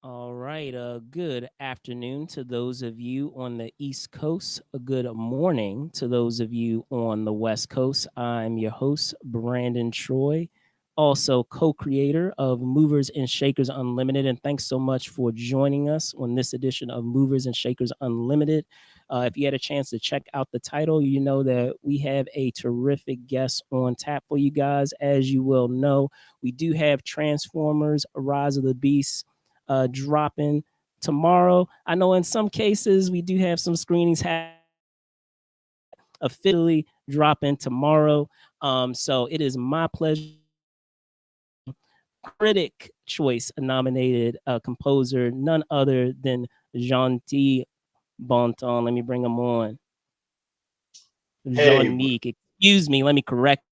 All right. Good afternoon to those of you on the East Coast. A good morning to those of you on the West Coast. I'm your host, Brandon Troy, also co creator of Movers and Shakers Unlimited. And thanks so much for joining us on this edition of Movers and Shakers Unlimited. If you had a chance to check out the title, you know that we have a terrific guest on tap for you guys. As you will know, we do have Transformers Rise of the Beast dropping tomorrow. I know in some cases we do have some screenings officially dropping tomorrow. So it is my pleasure. Critic Choice nominated composer, none other than Jongnic Bontemps. Let me bring him on. Hey, Jongnic, excuse me. Let me correct.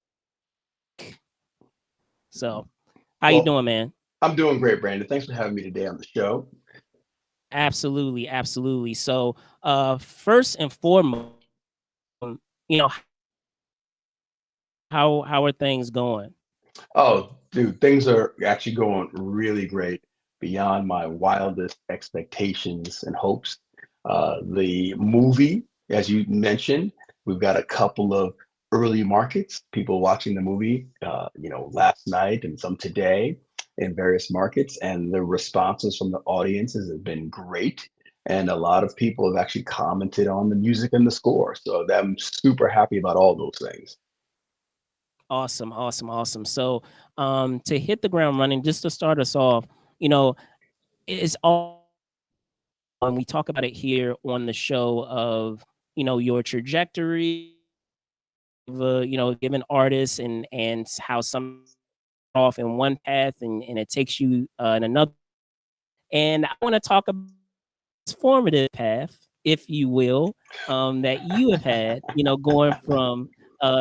So, how you well, doing, man? I'm doing great, Brandon. Thanks for having me today on the show. Absolutely, absolutely. So, first and foremost, you know, how are things going? Oh, dude, things are actually going really great beyond my wildest expectations and hopes. The movie, as you mentioned, we've got a couple of early markets, people watching the movie, last night and some today in various markets, and the responses from the audiences have been great. And a lot of people have actually commented on the music and the score. So I'm super happy about all those things. Awesome, awesome, awesome. So, to hit the ground running, just to start us off, you know, it's all when we talk about it here on the show of your trajectory, given artists and how some off in one path and it takes you in another. And I want to talk about this formative path, if you will, that you have had, going from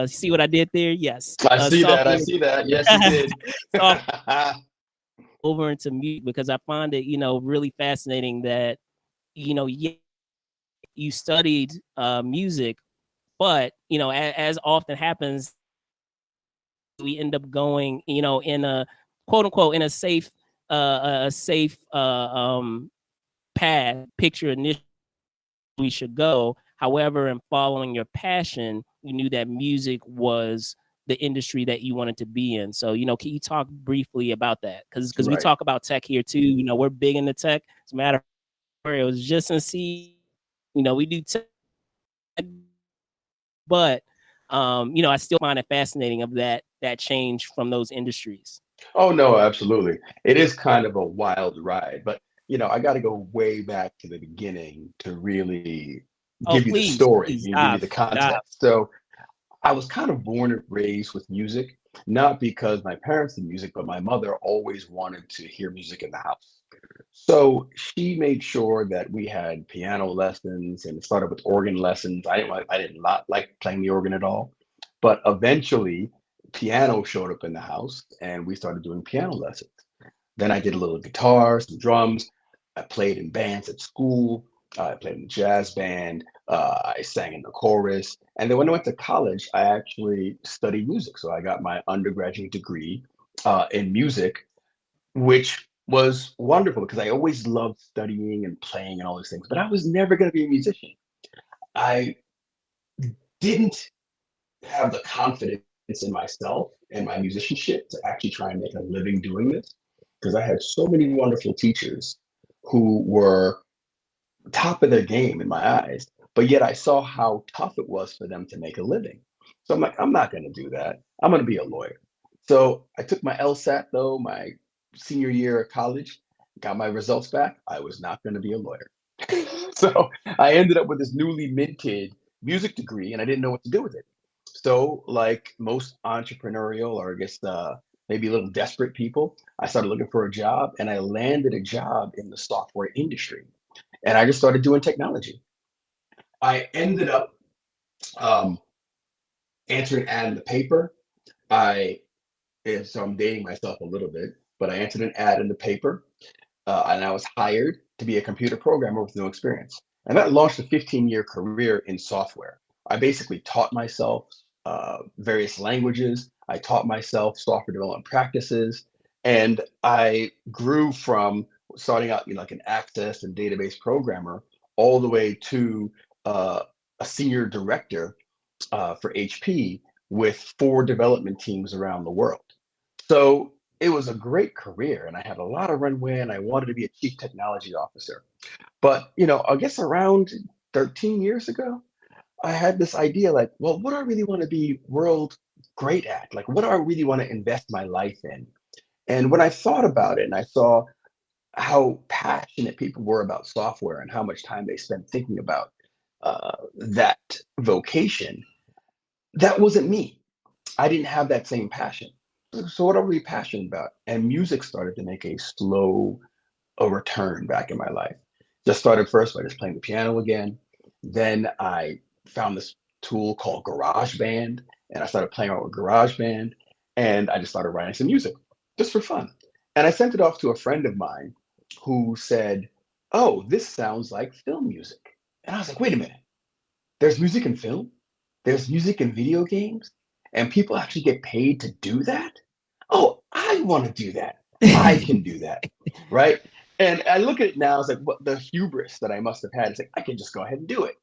see what I did there? Yes. I see that. I Software see that. Yes, you did. soft over into music because I find it, really fascinating that, yeah, you studied music, but as often happens, we end up going, in a quote unquote in a safe path picture initially we should go. However, in following your passion, you knew that music was the industry that you wanted to be in. So, can you talk briefly about that? Because we Right. talk about tech here too. We're big into tech. As a matter of fact, it was just in C. We do tech, but I still find it fascinating of that change from those industries. Oh, no, absolutely. It is kind of a wild ride, but I got to go way back to the beginning to really Oh, give you the story, please give you the dive. context. So I was kind of born and raised with music, not because my parents did music, but my mother always wanted to hear music in the house. So she made sure that we had piano lessons and it started with organ lessons. I did not like playing the organ at all, but eventually piano showed up in the house and we started doing piano lessons. Then I did a little guitar, some drums. I played in bands at school. I played in a jazz band. I sang in the chorus. And then when I went to college, I actually studied music. So I got my undergraduate degree in music, which was wonderful because I always loved studying and playing and all these things, but I was never going to be a musician. I didn't have the confidence in myself and my musicianship to actually try and make a living doing this because I had so many wonderful teachers who were top of their game in my eyes, but yet I saw how tough it was for them to make a living. So I'm like, I'm not going to do that. I'm going to be a lawyer. So I took my LSAT though, my senior year of college, got my results back. I was not going to be a lawyer. So I ended up with this newly minted music degree and I didn't know what to do with it. So, like most entrepreneurial, or I guess maybe a little desperate people, I started looking for a job and I landed a job in the software industry. And I just started doing technology. I ended up um, answering an ad in the paper. I and so I'm dating myself a little bit, but I answered an ad in the paper, and I was hired to be a computer programmer with no experience. And that launched a 15-year career in software. I basically taught myself various languages. I taught myself software development practices, and I grew from starting out, like an access and database programmer, all the way to uh, a senior director for HP with 4 development teams around the world. So it was a great career, and I had a lot of runway, and I wanted to be a chief technology officer. But I guess around 13 years ago, I had this idea like, well, what do I really want to be world great at? Like, what do I really want to invest my life in? And when I thought about it and I saw how passionate people were about software and how much time they spent thinking about that vocation, that wasn't me. I didn't have that same passion. So what are we passionate about? And music started to make a return back in my life. Just started first by just playing the piano again. Then I found this tool called GarageBand, and I started playing around with GarageBand, and I just started writing some music just for fun. And I sent it off to a friend of mine who said, "Oh, this sounds like film music." And I was like, "Wait a minute. There's music in film? There's music in video games? And people actually get paid to do that? Oh, I want to do that. I can do that." Right? And I look at it now, it's like what the hubris that I must have had. It's like I can just go ahead and do it.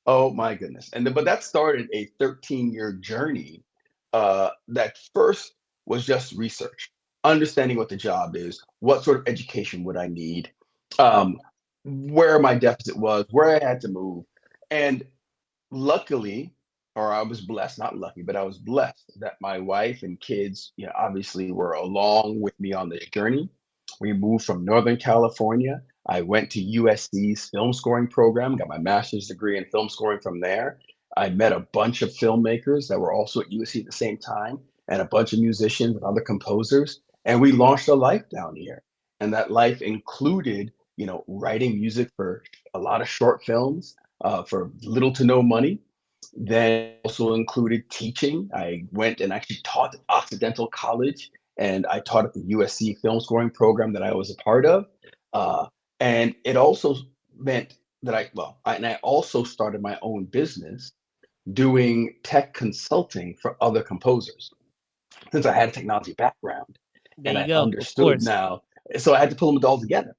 Oh my goodness. But that started a 13-year journey that first was just research, understanding what the job is, what sort of education would I need, um, where my deficit was, where I had to move. And luckily, or I was blessed, not lucky, but I was blessed that my wife and kids, obviously were along with me on this journey. We moved from Northern California. I went to USC's film scoring program, got my master's degree in film scoring from there. I met a bunch of filmmakers that were also at USC at the same time, and a bunch of musicians and other composers. And we launched a life down here. And that life included, writing music for a lot of short films for little to no money. Then also included teaching. I went and actually taught at Occidental College, and I taught at the USC film scoring program that I was a part of. Uh, and it also meant that I also started my own business doing tech consulting for other composers. Since I had a technology background There and you I go. Of understood course. now, so I had to pull them all together.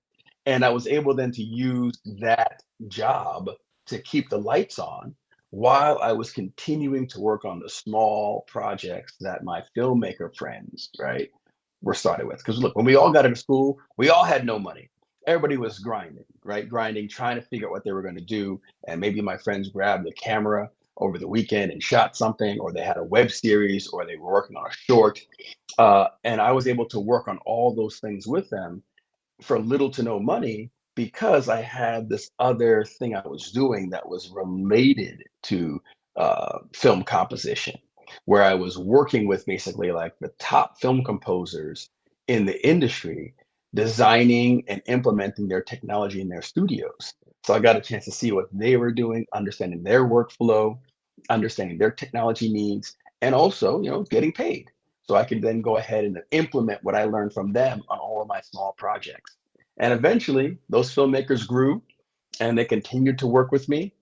And I was able then to use that job to keep the lights on while I was continuing to work on the small projects that my filmmaker friends, right, were started with. Because look, when we all got into school, we all had no money. Everybody was grinding, right? Grinding, trying to figure out what they were going to do. And maybe my friends grabbed the camera over the weekend and shot something, or they had a web series, or they were working on a short. And I was able to work on all those things with them for little to no money because I had this other thing I was doing that was related to film composition, where I was working with basically like the top film composers in the industry, designing and implementing their technology in their studios. So I got a chance to see what they were doing, understanding their workflow, understanding their technology needs, and also, getting paid. So I could then go ahead and implement what I learned from them on all of my small projects. And eventually, those filmmakers grew and they continued to work with me.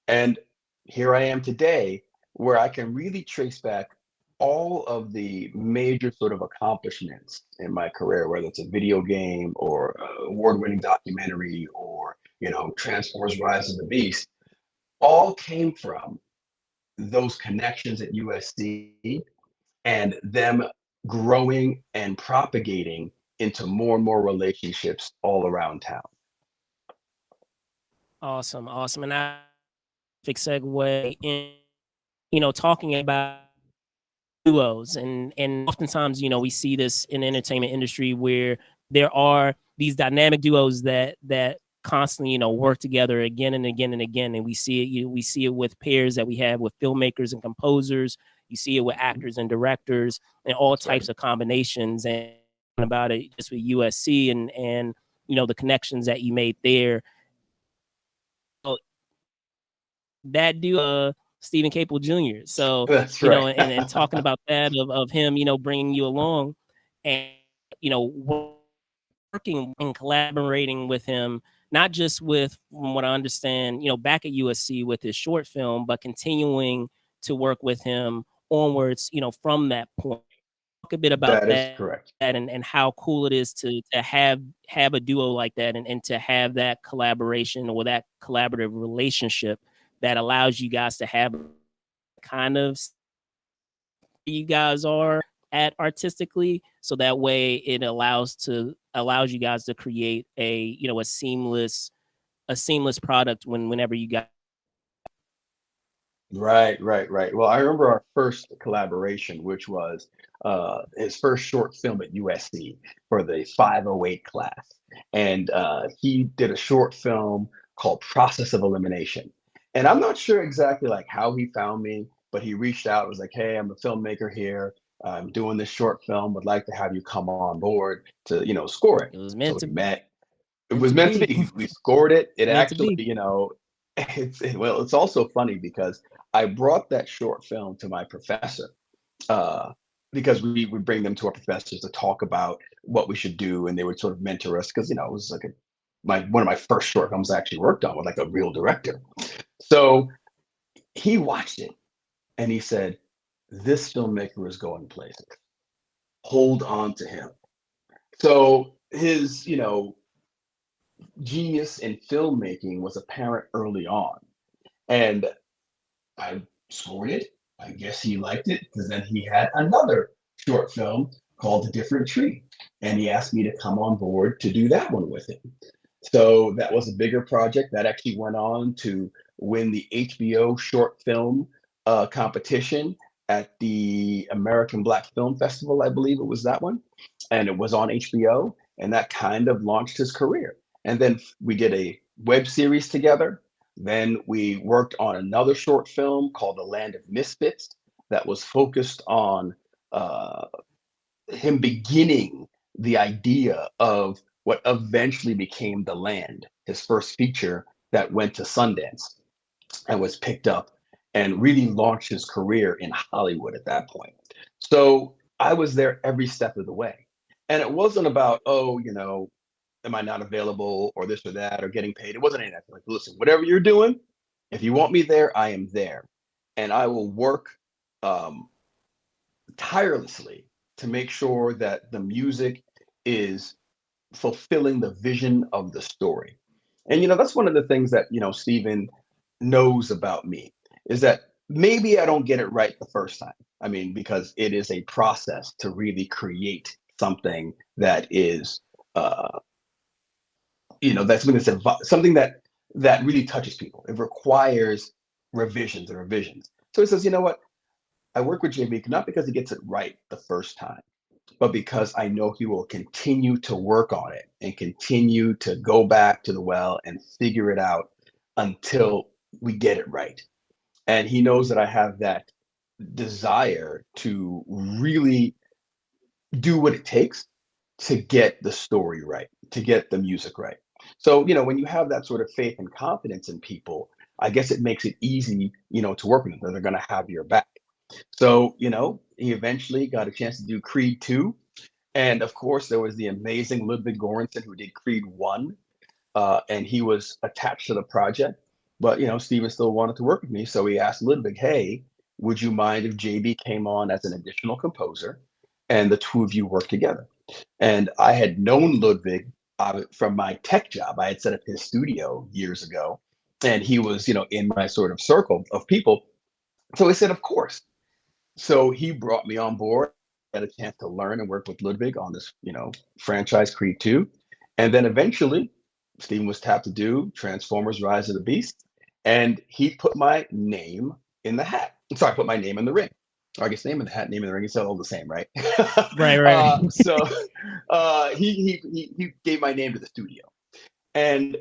And here I am today, where I can really trace back all of the major sort of accomplishments in my career, whether it's a video game or award-winning documentary or, Transformers Rise of the Beast, all came from those connections at USC and them growing and propagating into more and more relationships all around town. Awesome. Awesome. And I perfect segue in, talking about duos and oftentimes we see this in the entertainment industry where there are these dynamic duos that constantly work together again and again and again, and we see it we see it with pairs that we have with filmmakers and composers. You see it with actors and directors and all That's right. types of combinations. And about it just with USC and the connections that you made there. Well, that Stephen Capel Jr. So, That's right. and talking about that of him, bringing you along and, working and collaborating with him, not just with, from what I understand, back at USC with his short film, but continuing to work with him onwards, from that point. a bit about That is that correct. and how cool it is to have a duo like that and to have that collaboration or that collaborative relationship that allows you guys to have kind of you guys are at artistically, so that way it allows you guys to create a seamless product whenever you got. Right, right, right. Well, I remember our first collaboration, which was his first short film at USC for the 508 class. And he did a short film called Process of Elimination. And I'm not sure exactly like how he found me, but he reached out, was like, hey, I'm a filmmaker here. I'm doing this short film, would like to have you come on board to, score it. It was So meant we to met. It meant was to meant to be. be. We scored it. It Meant to actually, be. well, it's also funny because I brought that short film to my professor uh, because we would bring them to our professors to talk about what we should do, and they would sort of mentor us because it was like my one of my first short films I actually worked on with like a real director. So he watched it and he said, "This filmmaker is going places. Hold on to him." So his, genius in filmmaking was apparent early on. And I scored it. I guess he liked it because then he had another short film called A Different Tree. And he asked me to come on board to do that one with him. So that was a bigger project that actually went on to win the HBO short film competition at the American Black Film Festival, I believe it was that one. And it was on HBO, and that kind of launched his career. And then we did a web series together. Then we worked on another short film called The Land of Misfits that was focused on uh, him beginning the idea of what eventually became The Land, his first feature that went to Sundance and was picked up and really launched his career in Hollywood at that point. So I was there every step of the way. And it wasn't about, oh, am I not available or this or that or getting paid? It wasn't any of that. Like, listen, whatever you're doing, if you want me there, I am there. And I will work um, tirelessly to make sure that the music is fulfilling the vision of the story. And that's one of the things that Stephen knows about me is that maybe I don't get it right the first time. I mean, because it is a process to really create something that is, uh, that's something that really touches people. It requires revisions and revisions. So he says, you know what? I work with JB not because he gets it right the first time, but because I know he will continue to work on it and continue to go back to the well and figure it out until we get it right. And he knows that I have that desire to really do what it takes to get the story right, to get the music right. So, when you have that sort of faith and confidence in people, I guess it makes it easy, to work with them. They're going to have your back. So, he eventually got a chance to do Creed 2. And of course, there was the amazing Ludwig Göransson who did Creed 1, and he was attached to the project. But, Steven still wanted to work with me. So he asked Ludwig, hey, would you mind if JB came on as an additional composer and the two of you work together? And I had known Ludwig from my tech job. I had set up his studio years ago, and he was, in my sort of circle of people. So he said, of course. So he brought me on board. I had a chance to learn and work with Ludwig on this, franchise Creed 2. And then eventually, Steven was tapped to do Transformers Rise of the Beast. And he put my name in the hat. Sorry, I put my name in the ring. Or I guess name in the hat, name in the ring. It's all the same, right? Right, right. So he gave my name to the studio. And,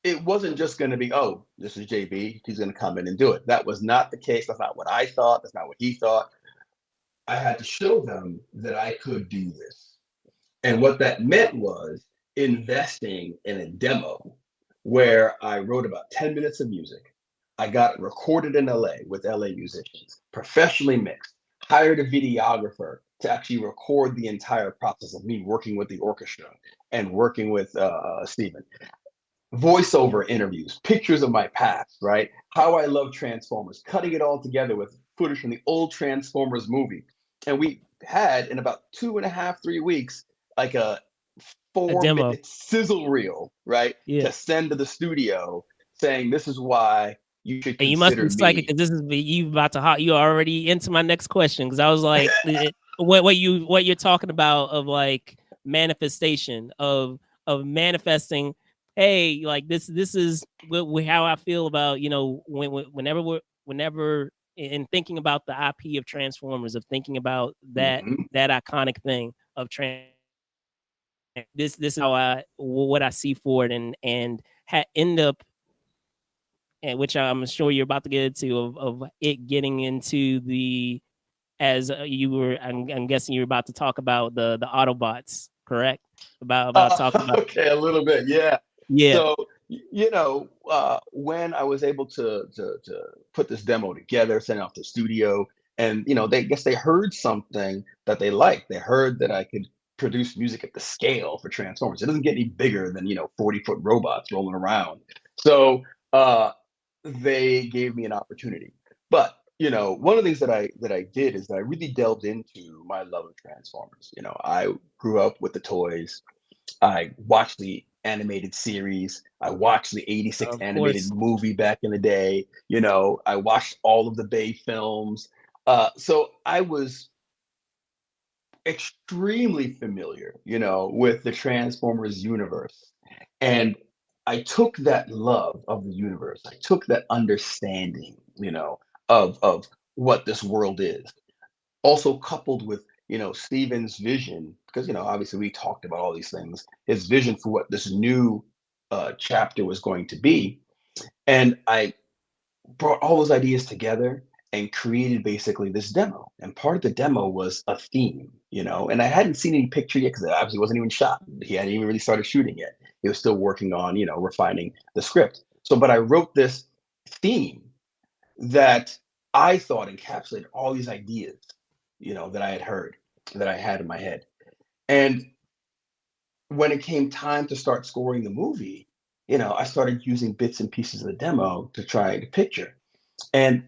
it wasn't just going to be, oh, this is JB. He's going to come in and do it. That was not the case. That's not what I thought. That's not what he thought. I had to show them that I could do this. And what that meant was investing in a demo where I wrote about 10 minutes of music. I got it recorded in LA with LA musicians, professionally mixed, hired a videographer to actually record the entire process of me working with the orchestra and working with Stephen. Voiceover interviews, pictures of my past, right? How I love Transformers, cutting it all together with footage from the old Transformers movie. And we had in about 2.5, 3 weeks, like a A 4 minute demo. sizzle reel, right? Yeah. To send to the studio saying, this is why you should And you must be consider psychic me. because this is you about to hot. You already into my next question because I was like, what you're talking about of like manifestation of manifesting. Hey, like this is how I feel about whenever in thinking about the IP of Transformers, of thinking about Mhm. that iconic thing of this is how I what I see for it and end up, and which I'm sure you're about to get into of it getting into the as you were I'm guessing you're about to talk about the Autobots, correct? About talking about Okay, a little bit, yeah. yeah. So, when I was able to put this demo together, send it off to the studio, and they guess they heard something that they liked. They heard that I could produce music at the scale for Transformers. It doesn't get any bigger than 40-foot robots rolling around. So they gave me an opportunity. But one of the things that I did is that I really delved into my love of Transformers. I grew up with the toys. I watched the animated series. I watched the '86 Of animated course. movie back in the day. I watched all of the Bay films. So I was extremely familiar, with the Transformers universe. And I took that love of the universe, I took that understanding, of what this world is, also coupled with Steven's vision, because obviously we talked about all these things, his vision for what this new chapter was going to be, and I brought all those ideas together and created basically this demo. And part of the demo was a theme, and I hadn't seen any picture yet because it obviously wasn't even shot. He hadn't even really started shooting yet. He was still working on refining the script. So but I wrote this theme that I thought encapsulated all these ideas, that I had heard, that I had in my head. And when it came time to start scoring the movie, I started using bits and pieces of the demo to try to picture. And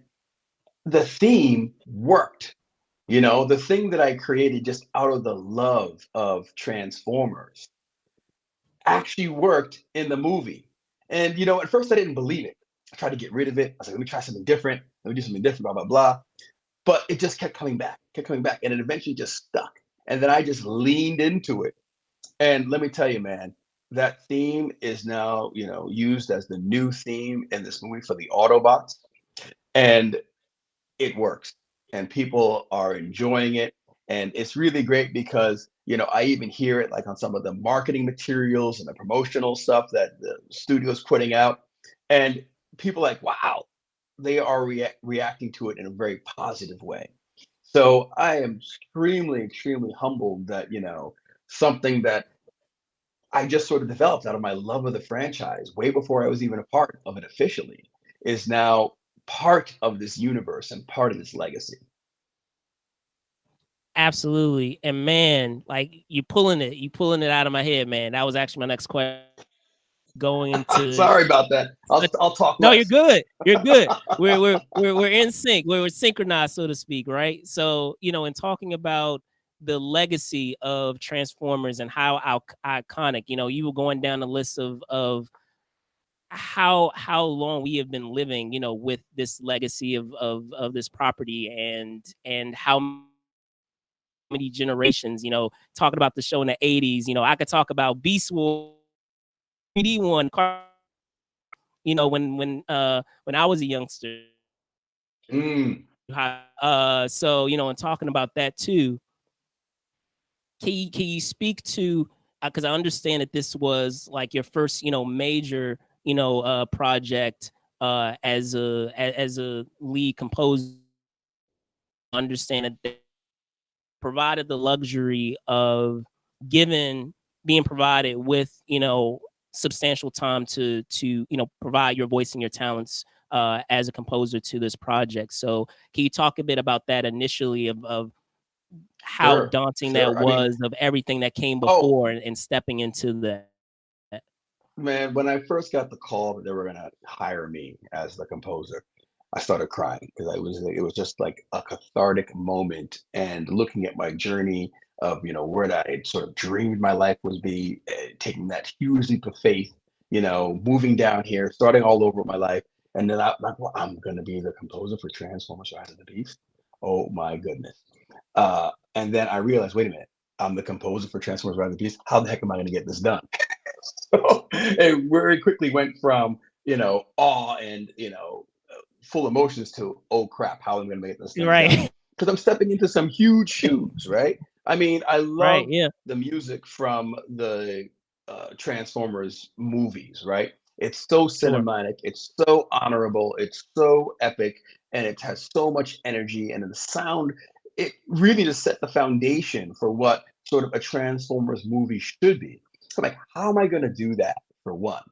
the theme worked. The thing that I created just out of the love of Transformers actually worked in the movie. And at first I didn't believe it. I tried to get rid of it. I was like, let me try something different. Let me do something different, blah, blah, blah. But it just kept coming back, and it eventually just stuck. And then I just leaned into it. And let me tell you, man, that theme is now, used as the new theme in this movie for the Autobots. And it works, and people are enjoying it. And it's really great because I even hear it like on some of the marketing materials and the promotional stuff that the studio's putting out, and people are like, wow, they are reacting to it in a very positive way. So I am extremely, extremely humbled that something that I just sort of developed out of my love of the franchise way before I was even a part of it officially is now part of this universe and part of this legacy. Absolutely. And man, like you pulling it out of my head, man. That was actually my next question. Going into Sorry about that. I'll talk no, you're less. good. You're good. We're in sync. We're synchronized, so to speak, right? So, in talking about the legacy of Transformers and how iconic, you were going down the list of how long we have been living, with this legacy of this property and how many generations, talking about the show in the 80s, I could talk about Beast Wars 3D one, when I was a youngster. Mm, So, and talking about that too, can you speak to, because I understand that this was like your first, major, project as a lead composer. Understand that they provided the luxury of given being provided with, substantial time to provide your voice and your talents as a composer to this project. So can you talk a bit about that initially of how sure, daunting that sure. I mean, was of everything that came oh before and stepping into that? man, when I first got the call that they were gonna hire me as the composer, I started crying because it was just like a cathartic moment, and looking at my journey of where I had sort of dreamed my life would be, taking that huge leap of faith, moving down here, starting all over with my life, and then I'm like, well, I'm gonna be the composer for Transformers: Rise of the Beast. Oh my goodness! And then I realized, wait a minute, I'm the composer for Transformers: Rise of the Beast. How the heck am I going to get this done? So it very quickly went from awe and full emotions to, oh crap, how am I going to make this thing done? Right. Because I'm stepping into some huge shoes, right? I mean, I Right. love Yeah. the music from the Transformers movies, right? It's so Sure. cinematic, it's so honorable, it's so epic, and it has so much energy. And the sound, it really just set the foundation for what sort of a Transformers movie should be. So, like, how am I going to do that for one?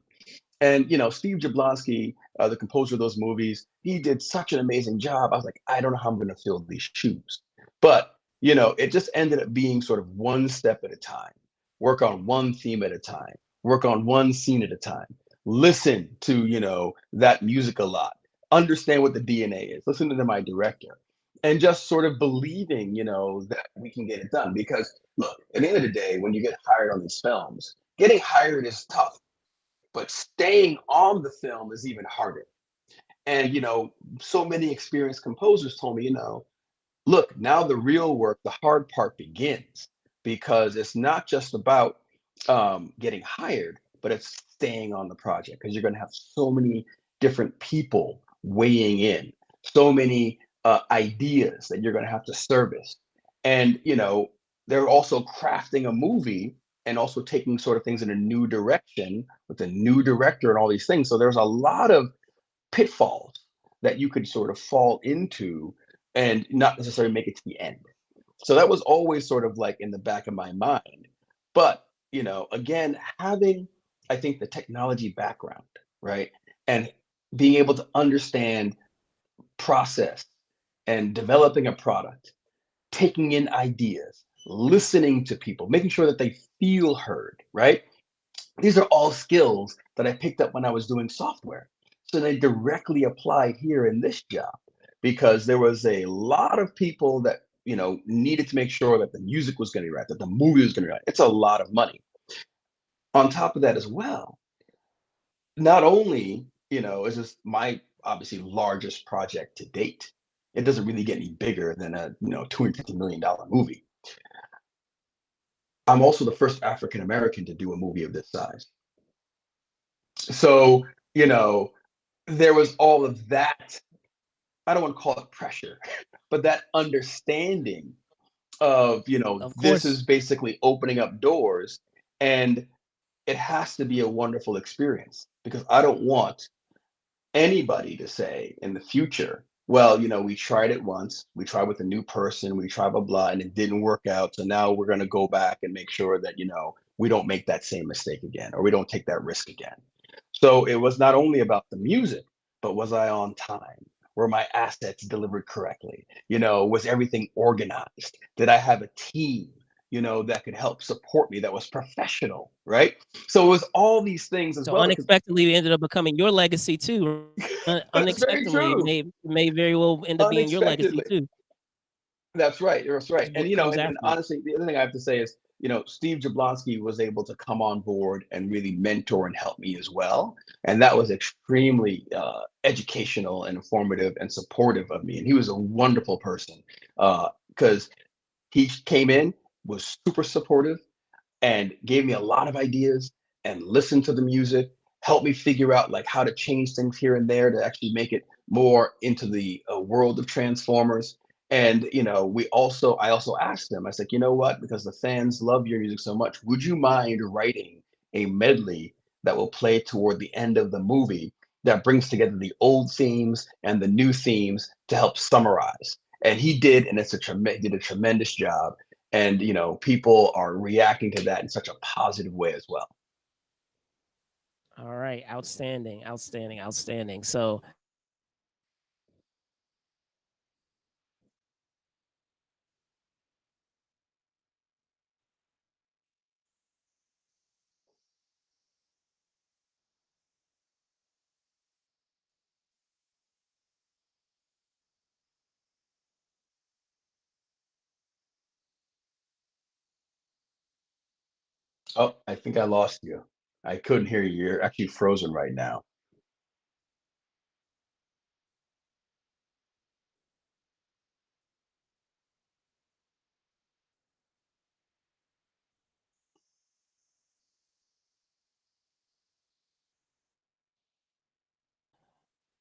And Steve Jablonsky, the composer of those movies, he did such an amazing job. I was like, I don't know how I'm going to fill these shoes. But it just ended up being sort of one step at a time. Work on one theme at a time. Work on one scene at a time. Listen to that music a lot. Understand what the DNA is. Listen to my director, and just sort of believing that we can get it done. Because look, at the end of the day, when you get hired on these films, getting hired is tough, but staying on the film is even harder. And so many experienced composers told me, look, now the real work, the hard part begins, because it's not just about getting hired, but it's staying on the project, because you're going to have so many different people weighing in, so many ideas that you're going to have to service. And, they're also crafting a movie and also taking sort of things in a new direction with a new director and all these things. So there's a lot of pitfalls that you could sort of fall into and not necessarily make it to the end. So that was always sort of like in the back of my mind. But, again, having, I think, the technology background, right? And being able to understand process and developing a product, taking in ideas, listening to people, making sure that they feel heard, right? These are all skills that I picked up when I was doing software. So they directly applied here in this job, because there was a lot of people that, needed to make sure that the music was going to be right, that the movie was going to be right. It's a lot of money. On top of that as well, not only, is this my obviously largest project to date, it doesn't really get any bigger than a, $250 million movie. I'm also the first African American to do a movie of this size. So, there was all of that. I don't want to call it pressure, but that understanding of, Of this course. is basically opening up doors, and it has to be a wonderful experience, because I don't want anybody to say in the future, well, we tried it once, we tried with a new person, we tried blah blah, and it didn't work out. So now we're going to go back and make sure that we don't make that same mistake again, or we don't take that risk again. So it was not only about the music, but was I on time? Were my assets delivered correctly? Was everything organized? Did I have a team, that could help support me, that was professional, right? So it was all these things as So well. Because unexpectedly, it ended up becoming your legacy too. that's very Unexpectedly, it true. may very well end up being your legacy Unexpectedly. too. That's right. That's right. Is And what comes and after it. honestly, the other thing I have to say is, Steve Jablonsky was able to come on board and really mentor and help me as well. And that was extremely educational and informative and supportive of me. And he was a wonderful person, because he came in, was super supportive, and gave me a lot of ideas, and listened to the music, helped me figure out like how to change things here and there to actually make it more into the world of Transformers. And I also asked them, I said, you know what, because the fans love your music so much, would you mind writing a medley that will play toward the end of the movie, that brings together the old themes and the new themes to help summarize? And he did, and did a tremendous job. And people are reacting to that in such a positive way as well. All right, outstanding, outstanding, outstanding. So Oh, I think I lost you. I couldn't hear you. You're actually frozen right now.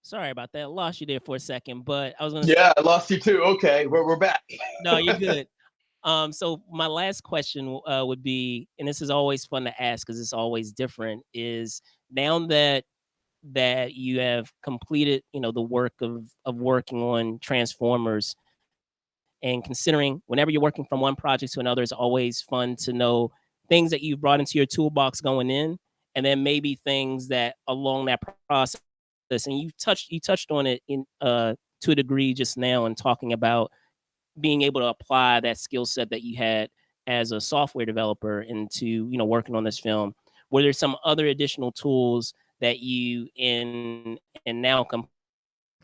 Sorry about that. Lost you there for a second, but I was gonna Yeah, I lost you too. Okay, we're back. no, you're good. So my last question would be, and this is always fun to ask because it's always different, is now that you have completed, the work of working on Transformers, and considering whenever you're working from one project to another, it's always fun to know things that you've brought into your toolbox going in, and then maybe things that along that process, and you touched on it in to a degree just now in talking about being able to apply that skill set that you had as a software developer into working on this film. Were there some other additional tools that you in and now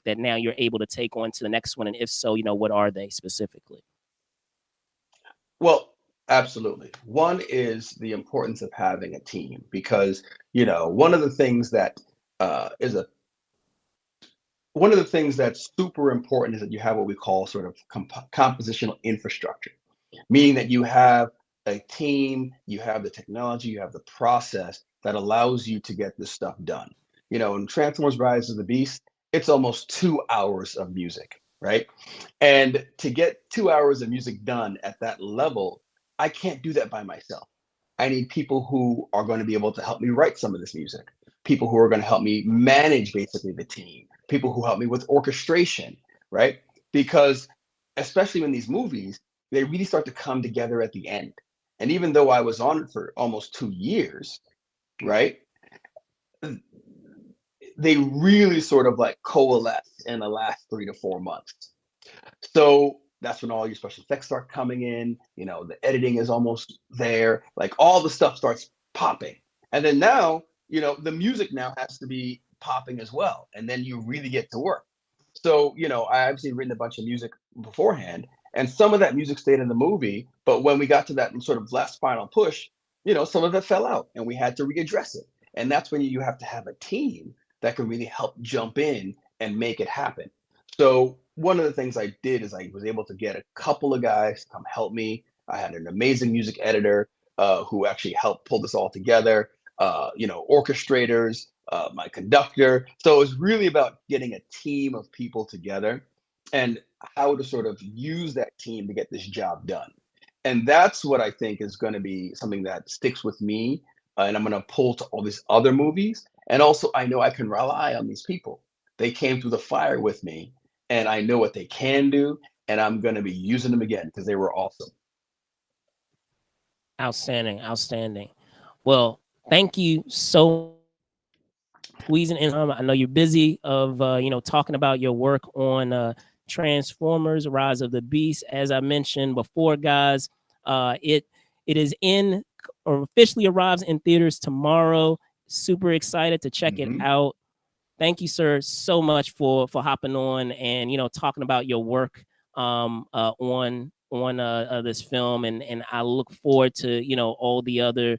that now you're able to take on to the next one, and if so, what are they specifically? Well, absolutely. One is the importance of having a team because, one of the things that is a one of the things that's super important is that you have what we call sort of compositional infrastructure, meaning that you have a team, you have the technology, you have the process that allows you to get this stuff done. In Transformers Rise of the Beast, it's almost 2 hours of music, right? And to get 2 hours of music done at that level, I can't do that by myself. I need people who are going to be able to help me write some of this music, people who are going to help me manage basically the team, people who help me with orchestration, right? Because especially in these movies, they really start to come together at the end. And even though I was on it for almost 2 years, right? They really sort of like coalesce in the last 3 to 4 months. So that's when all your special effects start coming in. The editing is almost there. Like all the stuff starts popping. And then now, the music now has to be popping as well. And then you really get to work. So, I obviously written a bunch of music beforehand, and some of that music stayed in the movie. But when we got to that sort of last final push, some of it fell out and we had to readdress it. And that's when you have to have a team that can really help jump in and make it happen. So one of the things I did is I was able to get a couple of guys to come help me. I had an amazing music editor who actually helped pull this all together. Orchestrators, my conductor. So it was really about getting a team of people together and how to sort of use that team to get this job done. And that's what I think is going to be something that sticks with me. And I'm going to pull to all these other movies. And also, I know I can rely on these people. They came through the fire with me, and I know what they can do. And I'm going to be using them again because they were awesome. Outstanding, outstanding. Well, thank you so much for squeezing in. I know you're busy of talking about your work on Transformers: Rise of the Beast. As I mentioned before, guys, it is in or officially arrives in theaters tomorrow. Super excited to check it Hmm. out. Thank you, sir, so much for hopping on and talking about your work on this film, and I look forward to all the other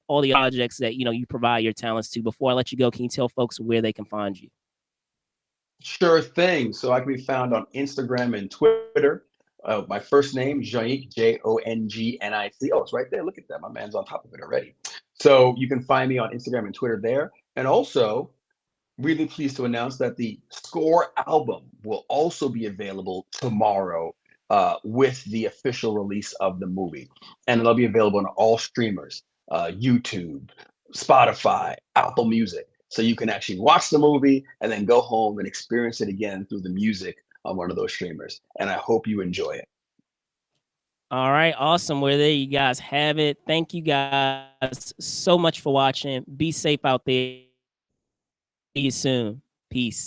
projects that you provide your talents to. Before I let you go, can you tell folks where they can find you? Sure thing. So I can be found on Instagram and Twitter. My first name, Jongnic, Jongnic. Oh, it's right there. Look at that. My man's on top of it already. So you can find me on Instagram and Twitter there. And also, really pleased to announce that the Score album will also be available tomorrow with the official release of the movie. And it'll be available on all streamers, YouTube, Spotify, Apple Music. So you can actually watch the movie and then go home and experience it again through the music on one of those streamers. And I hope you enjoy it. All right, awesome. Well, there you guys have it. Thank you guys so much for watching. Be safe out there. See you soon. Peace.